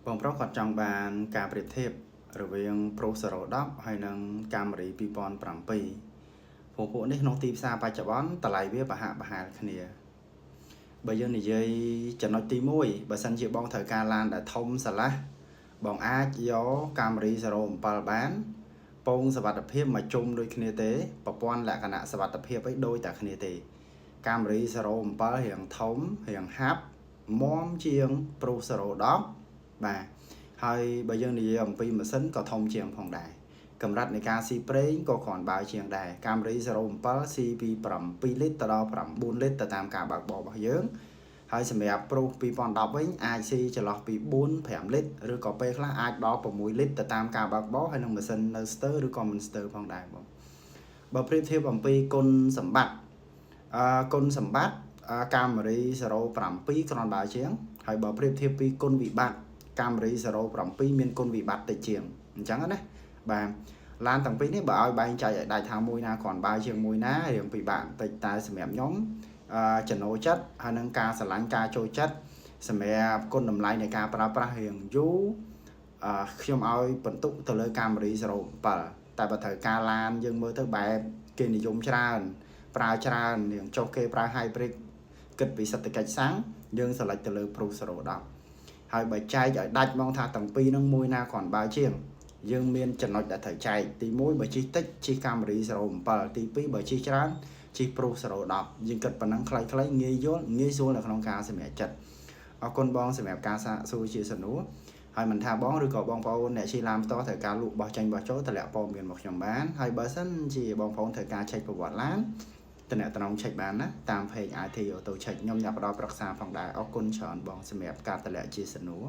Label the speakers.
Speaker 1: បងប្រុសគាត់ចង់បានការប្រៀបធៀបរវាង Pro Zero 10ហើយនិង Camry 2007ពួកនេះក្នុងទីផ្សារបច្ចុប្បន្នតម្លៃវាប្រហាក់ប្រហែលគ្នាបើយើងនិយាយចំណុចទី1បើសិនជាបងត្រូវការឡានដែលធំស្រឡះបងអាចយក Camry 07បានពងសុវត្ថិភាពមកជុំដូចគ្នាទេប្រព័ន្ធលក្ខណៈសុវត្ថិភាពឯដូចតែគ្នាទេ Camry 07រៀងធំរៀងហាប់មាំជាង Pro Zero 10បាទហើយបើយើងនិយាយអំពីម៉ាស៊ីនក៏ធំជាងផងដែរកម្រិតនៃការស៊ីប្រេងក៏គ្រាន់បើជាងដែរ Camry 07ស៊ីពី7លីត្រទៅដល់9លីត្រទៅតាមការបើកបររបស់យើងហើយសម្រាប់ Pro 2010វិញអាចស៊ីចន្លោះពី4-5លីត្រឬក៏ពេលខ្លះអាចដល់6លីត្រទៅតាមការបើកបរហើយនឹងម៉ាស៊ីននៅស្ទើរឬក៏មិនស្ទើរផងដែរបងបើប្រៀបធៀបអំពីគុណសម្បត្តិ Camry 07គ្រាន់បើជាងហើយបើប្រៀបធៀបពីគុណវិបត្តិ Camry 07មានគុណវិបត្តិតិចជាងអញ្ចឹងណាបាទឡានទាំងពីរនេះបើឲ្យបែងចែកឲ្យដាច់ថាមួយណាគ្រាន់បើជាងមួយណារៀងពិបាកបន្តិចតែសម្រាប់ខ្ញុំចំណូលចិត្តហើយនឹងការស្រឡាញ់ការចូលចិត្តសម្រាប់គុណតម្លៃនៃការប្រើប្រាស់រៀងយូរខ្ញុំឲ្យបន្ទុកទៅលើ Camry 07តែបើត្រូវការឡានយើងមើលទៅបែបគេនិយមច្រើនប្រើច្រើនរៀងចុះគេប្រើ hybrid គិតពីសេដ្ឋកិច្ចសាំងយើងselectទៅលើ Pro Zero 10ហើយបើចែកឲ្យដាច់មកថាទាំងពីរនឹងមួយណាគ្រាន់បើជាងយើងមានចំណុចដែលត្រូវចែកទី1បើជិះតិចជិះ Camry 07ទី2បើជិះច្រើនជិះ Pro Zero 10យើងគិតប៉ុណ្ណឹងខ្លីៗងាយយល់ងាយស្រួលនៅក្នុងការសម្រេចចិត្តអរគុណបងសម្រាប់ការសាកសួរជាសំណួរហើយមិនថាបងឬក៏បងប្អូនអ្នកជិះឡានផ្ទាល់ត្រូវការលក់បោះចេញបោះចូលតម្លាក់ព័ត៌មានមកខ្ញុំបានហើយបើសិនជាបងប្អូនត្រូវការ check ប្រវត្តិឡានតំណង check បានណាតាម page IT Auto Check ខ្ញុំអ្នកផ្ដល់ប្រឹក្សាផងដែរអរគុណច្រើនបងសម្រាប់ការតម្លាក់ជាសំណួរ